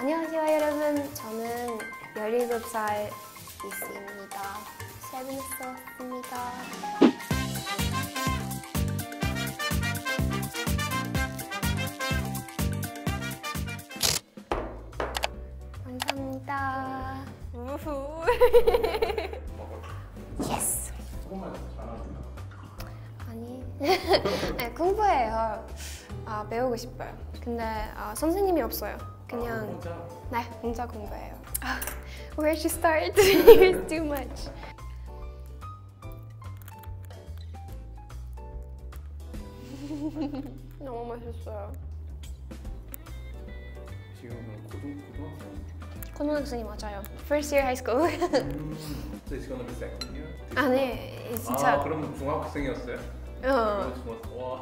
안녕하세요 여러분. 저는 17살 있습니다. 세븐했었습니다. 감사합니다. 우후. 예스. 조금만 잘하는가? 아니. 아니 공부해요. 배우고 싶어요. 근데 선생님이 없어요. 그냥 혼자? 네, 혼자 공부해요. Where to start? It's too much. 너무 맛있어요. 지금은 고등학생? 고등학생이 맞아요. First year high school. So it's gonna be second year? 아니, 진짜. 그럼 중학생이었어요? 어. 와.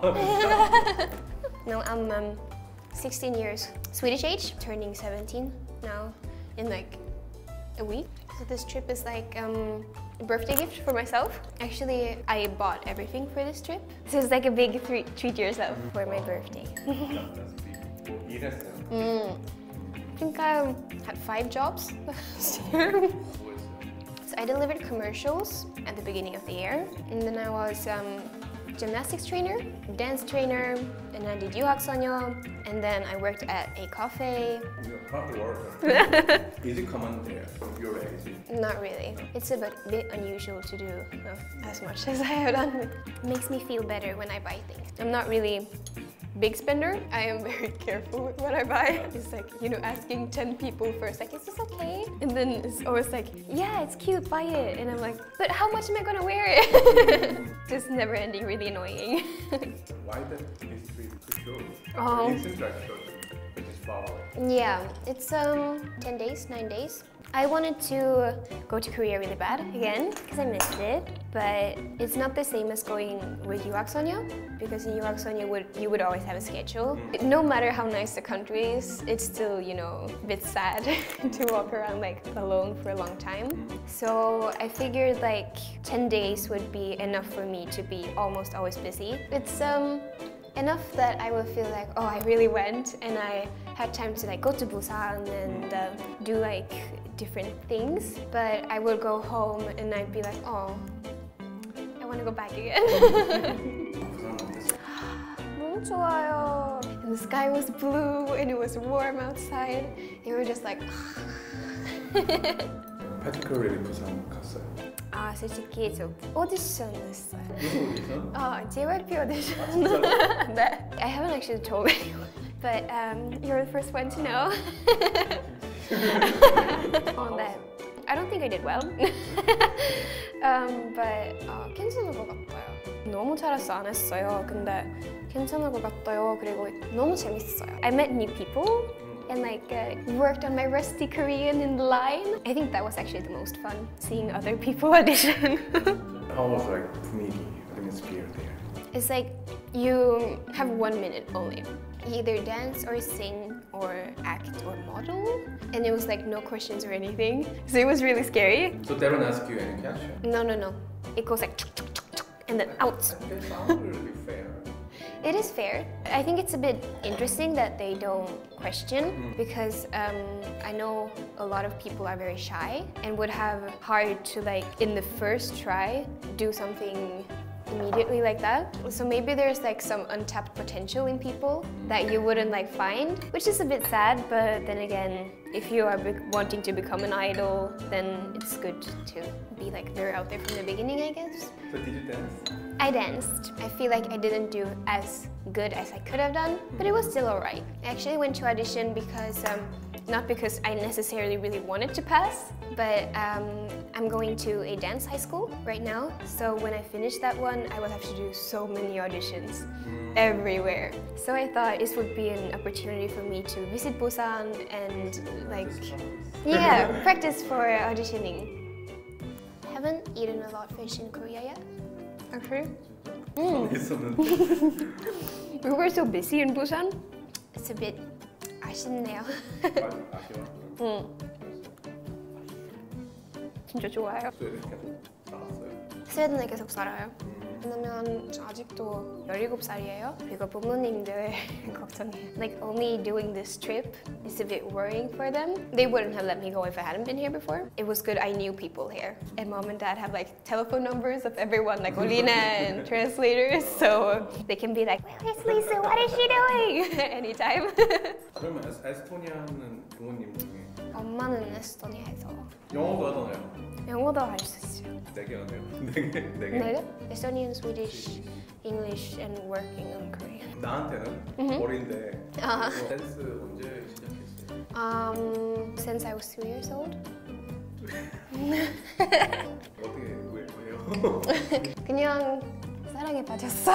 No, I'm 16 years Swedish age, turning 17 now in like a week. So this trip is like a birthday gift for myself. Actually, I bought everything for this trip. So it's like a big treat yourself for my birthday. 일했어요? I think I had 5 jobs last year. So I delivered commercials at the beginning of the year, and then I was gymnastics trainer, dance trainer, and I did 유학소녀, and then I worked at a cafe. Hard work. Is it common there, your age? Not really. It's a bit unusual to do as much as I have done. It makes me feel better when I buy things. I'm not really big spender. I am very careful with what I buy. It's like, you know, asking 10 people first, like, is this okay? And then it's always like, yeah, it's cute, buy it. And I'm like, but how much am I gonna wear it? Just never ending, really annoying. Why that history to show? Oh. It seems like it is far away. Yeah, it's 10 days, 9 days. I wanted to go to Korea really bad again because I missed it, but it's not the same as going with 유학소녀 because in 유학소녀 you would always have a schedule. No matter how nice the country is, it's still, you know, a bit sad to walk around like alone for a long time. So I figured like 10 days would be enough for me to be almost always busy. It's enough that I will feel like, oh, I really went and I had time to like go to Busan and do like different things, but I would go home and I'd be like, oh, I want to go back again. 너무 좋아요. And the sky was blue and it was warm outside. You were just like. Particularly 부산 갔어요? 솔직히 저 오디션 했어요. 무슨 오디션? JYP오디션. 네. I haven't actually told anyone, but you're the first one to know. 네. I don't think I did well. But 괜찮은 것 같아요. 너무 잘해서 안 했어요. 근데 괜찮은 것 같아요. 그리고 너무 재밌어요. I met new people. And like worked on my rusty Korean in the line. I think that was actually the most fun, seeing other people audition. How was like 분위기, atmosphere there? It's like you have 1 minute only. You either dance or sing or act or model. And it was like no questions or anything. So it was really scary. So they don't ask you any question? No. It goes like chuk, chuk, chuk, chuk, and then out. That sounds really fair. It is fair. I think it's a bit interesting that they don't question because I know a lot of people are very shy and would have hard to like in the first try do something immediately like that. So maybe there's like some untapped potential in people that you wouldn't like find, which is a bit sad, but then again, if you are wanting to become an idol, then it's good to be like very out there from the beginning, I guess. So did you dance? I danced. I feel like I didn't do as good as I could have done, but it was still alright. I actually went to audition because, not because I necessarily really wanted to pass, but I'm going to a dance high school right now. So when I finish that one, I will have to do so many auditions everywhere. So I thought this would be an opportunity for me to visit Busan and like, yeah, practice for auditioning. I haven't eaten a lot of fish in Korea yet. Actually. We were so busy in Busan. It's a bit 아쉽네요. 아쉬워? 진짜 좋아요. 스웨덴 계속 살았어요? 스웨덴에 계속 살아요. 왜냐면 저 아직도 17살이에요. 그리고 부모님들 걱정해요. Like only doing this trip is a bit worrying for them. They wouldn't have let me go if I hadn't been here before. It was good I knew people here. And mom and dad have like telephone numbers of everyone, like Olina and translators. So they can be like, where's Lisa? What is she doing? Anytime. 그러면 에스토니아는 부모님 중에 엄마는 에스토니아에서 영어도 하잖아요. 영어도 할 수 있어요. 4개 하네요. 4개? 4개? 네? Estonian, Swedish, English, and working on Korean. 나한테는 어린데 댄스 언제 시작했어요? Since I was 3 years old. 어떻게 왜요? 그냥 사랑에 빠졌어.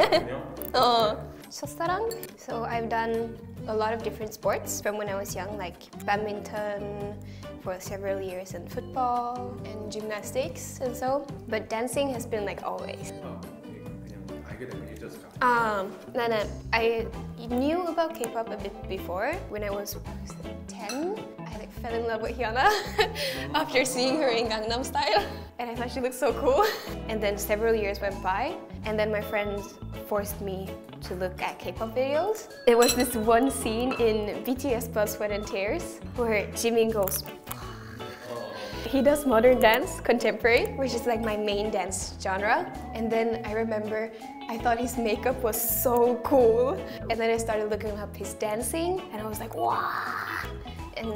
그냥? 첫사랑. So I've done a lot of different sports from when I was young, like badminton for several years, and football and gymnastics and so. But dancing has been like always. 그냥 알게 되면 you just got No. I knew about K-pop a bit before. When I was 10, I like fell in love with Hyuna after seeing her in Gangnam Style, and I thought she looked so cool. And then several years went by, and then my friends forced me to look at K-pop videos. There was this one scene in BTS Blood, Sweat and Tears where Jimin goes. He does modern dance, contemporary, which is like my main dance genre. And then I remember I thought his makeup was so cool. And then I started looking up his dancing and I was like, wow! And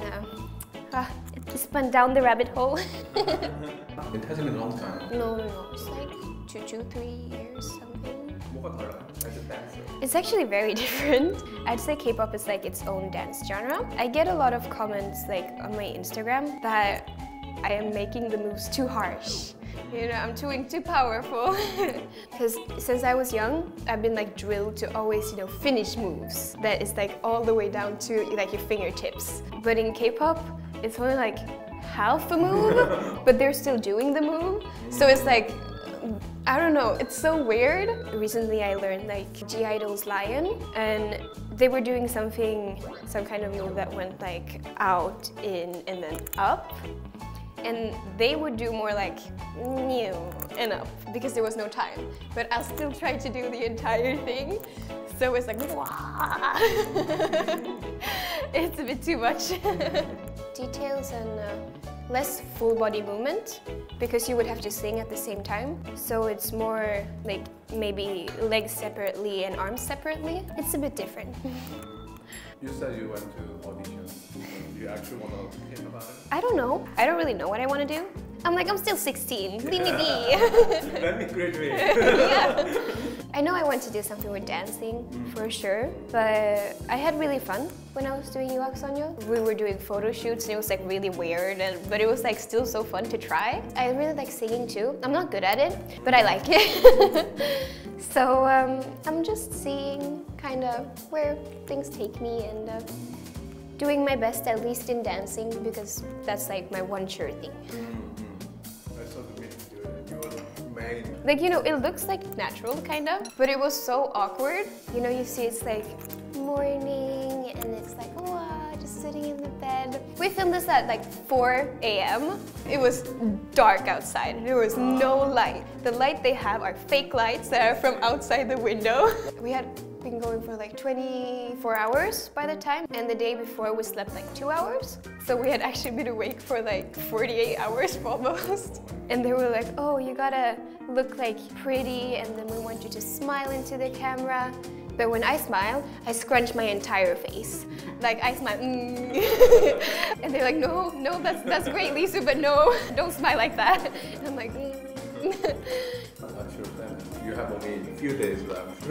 it just went down the rabbit hole. It hasn't been a long time. No. It's like 2-3 years, something. 뭐가 달라요? As a dancer? It's actually very different. I'd say K-pop is like its own dance genre. I get a lot of comments like on my Instagram that I am making the moves too harsh. You know, I'm too powerful. Because since I was young, I've been like drilled to always, finish moves. That is like all the way down to like your fingertips. But in K-pop, it's only like half a move, but they're still doing the move. So it's like, I don't know, it's so weird. Recently I learned like G-Idol's Lion, and they were doing some kind of move that went like out, in, and then up. And they would do more like new and up because there was no time. But I'll still try to do the entire thing. So it's like, wah. It's a bit too much. Details and less full body movement because you would have to sing at the same time. So it's more like maybe legs separately and arms separately. It's a bit different. You said you went to audition. Do you actually want to hear about it? I don't know. I don't really know what I want to do. I'm still 16. Leave me be. Let me graduate. Yeah. I know I want to do something with dancing for sure, but I had really fun when I was doing 유학소녀. We were doing photo shoots and it was like really weird, but it was like still so fun to try. I really like singing too. I'm not good at it, but I like it. So I'm just seeing kind of where things take me and doing my best, at least in dancing, because that's like my one sure thing. I saw the video. You were made. Like, it looks like natural, kind of, but it was so awkward. You see it's like morning and it's like, wow, just sitting in the bed. We filmed this at like 4 a.m. It was dark outside. There was no light. The light they have are fake lights that are from outside the window. We had been going for like 24 hours by the time, and the day before we slept like 2 hours. So we had actually been awake for like 48 hours almost. And they were like, oh, you gotta look like pretty, and then we want you to smile into the camera. But when I smile, I scrunch my entire face. Like I smile, and they're like, no, that's great, Lisa, but no, don't smile like that. And I'm like, I'm not sure then. You have only a few days left.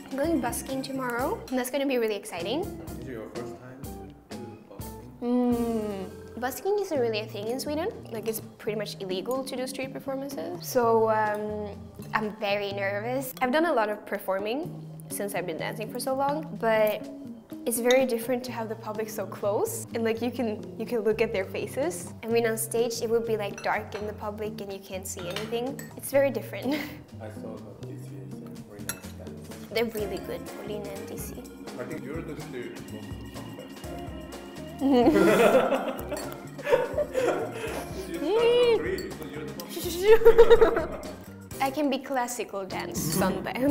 I'm going busking tomorrow, and that's going to be really exciting. Is it your first time to busking? Busking isn't really a thing in Sweden. Like, it's pretty much illegal to do street performances. So I'm very nervous. I've done a lot of performing since I've been dancing for so long, but it's very different to have the public so close, and like you can look at their faces. I mean, on stage it would be like dark in the public and you can't see anything. It's very different. I saw that this is a very nice dance. They're really good, Olina and DC. I think you're the still most I can be classical dance sometimes.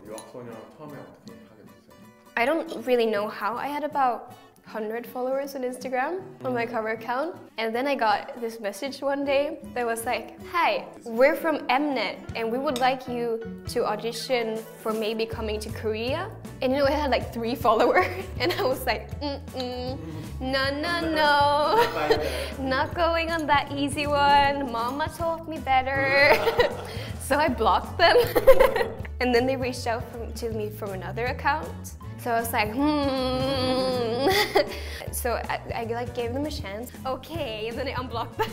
유학소녀 처음에 어떻게 하게 됐어요? I don't really know how. I had about 100 followers on Instagram on my cover account, and then I got this message one day that was like, "Hi, we're from Mnet and we would like you to audition for maybe coming to Korea." And you know, it had like 3 followers, and I was like, no, not going on that easy one. Mama told me better. So I blocked them, and then they reached out to me from another account. So I was like, So I like gave them a chance. Okay, and then I unblocked them.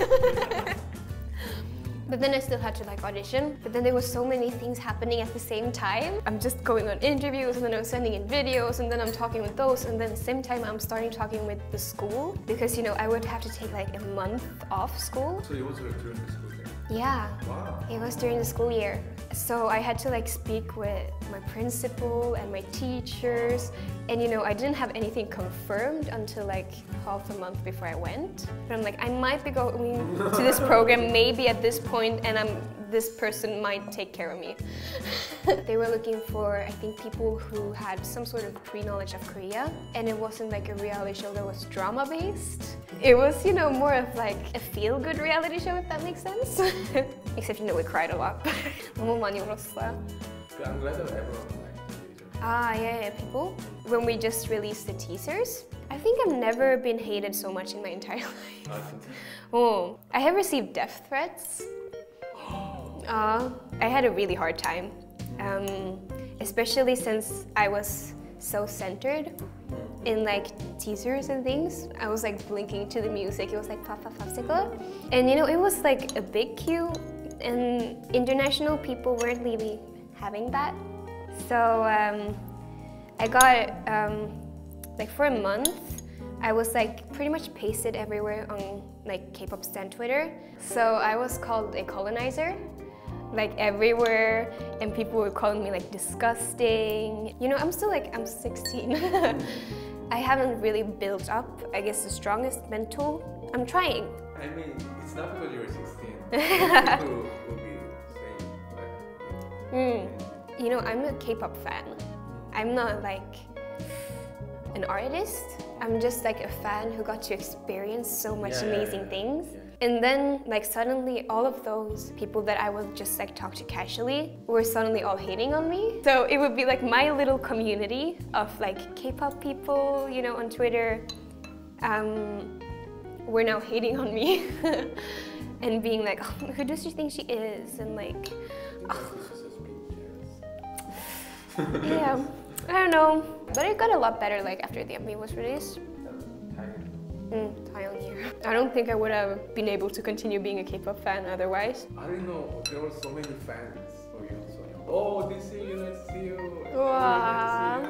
But then I still had to like audition. But then there were so many things happening at the same time. I'm just going on interviews, and then I'm sending in videos, and then I'm talking with those, and then at the same time I'm starting talking with the school, because you know I would have to take like a month off school. So it was during the school year? Yeah. Wow. It was during the school year. So I had to like speak with my principal and my teachers, and you know I didn't have anything confirmed until like half a month before I went. But I'm like, I might be going to this program maybe at this point, and this person might take care of me. They were looking for, I think, people who had some sort of pre-knowledge of Korea, and it wasn't like a reality show that was drama-based. It was, you know, more of like a feel-good reality show, if that makes sense. Except, you know, we cried a lot. 너무 많이 울었어요. I'm glad that everyone liked the video. Yeah, people. When we just released the teasers, I think I've never been hated so much in my entire life. Oh, I have received death threats. I had a really hard time, especially since I was so centered in like teasers and things. I was like blinking to the music. It was like pop, pop, popsicle. And you know, it was like a big queue, and international people weren't really having that. So I got, like for a month, I was like pretty much pasted everywhere on like K-pop stan Twitter. So I was called a colonizer, like everywhere, and people were calling me like disgusting. You know, I'm 16. I haven't really built up, I guess, the strongest mental. I'm trying. I mean, it's not because you're 16. People will be saying like, You know, I'm a K-pop fan. I'm not like an artist. I'm just like a fan who got to experience so much amazing things. Yeah. And then like suddenly all of those people that I would just like talk to casually were suddenly all hating on me. So it would be like my little community of like K-pop people, you know, on Twitter, were now hating on me and being like, oh, who does she think she is? And like, yeah, I don't know. But it got a lot better like after the MV was released. I don't think I would have been able to continue being a K-pop fan otherwise. I didn't know there were so many fans of 유학소녀. Oh, they see you, let's see you. Wow.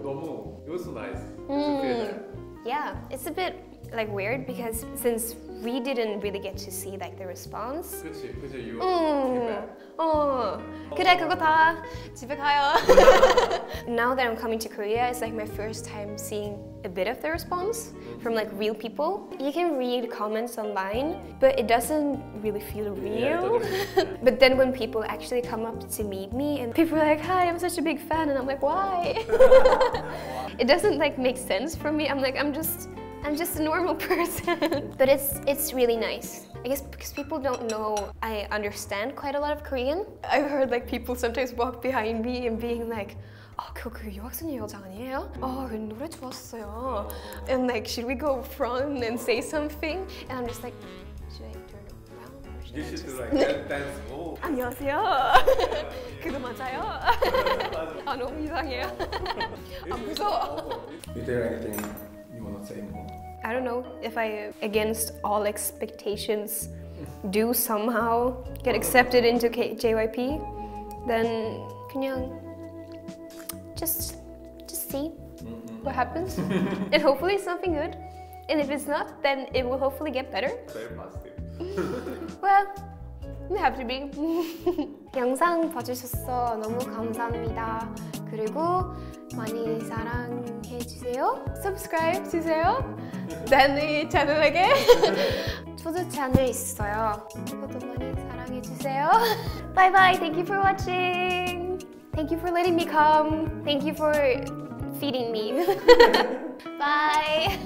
너무, it was so nice to feel that. Yeah, it's a bit like weird because since we didn't really get to see like the response. 그치, you came back. 그래, 그거 다 집에 가요. Now that I'm coming to Korea, it's like my first time seeing a bit of the response from like real people. You can read comments online, but it doesn't really feel real. But then when people actually come up to meet me and people are like, hi, I'm such a big fan, and I'm like, why? It doesn't like make sense for me. I'm like, I'm just a normal person. But it's really nice. I guess because people don't know I understand quite a lot of Korean. I've heard like people sometimes walk behind me and being like, 그 유학소녀 여자 아니에요? 그 노래 좋았어요. And like, should we go front and say something? And I'm just like, should I turn around? Or should You I should just... do like dance. Oh. 안녕하세요. 그거 맞아요? 너무 이상해요. 무서워. Is there anything you want to say more? I don't know if I, against all expectations, do somehow get accepted into JYP, then 그냥 just see what happens, and hopefully it's something good. And if it's not, then it will hopefully get better. Very positive. Well, you have to be. 영상 봐주셔서 너무 감사합니다. 그리고 많이 사랑해주세요. Subscribe 주세요. 댄이 채널에게 저도 채널 있어요. 저도 많이 사랑해주세요. Bye bye. Thank you for watching. Thank you for letting me come. Thank you for feeding me. Bye.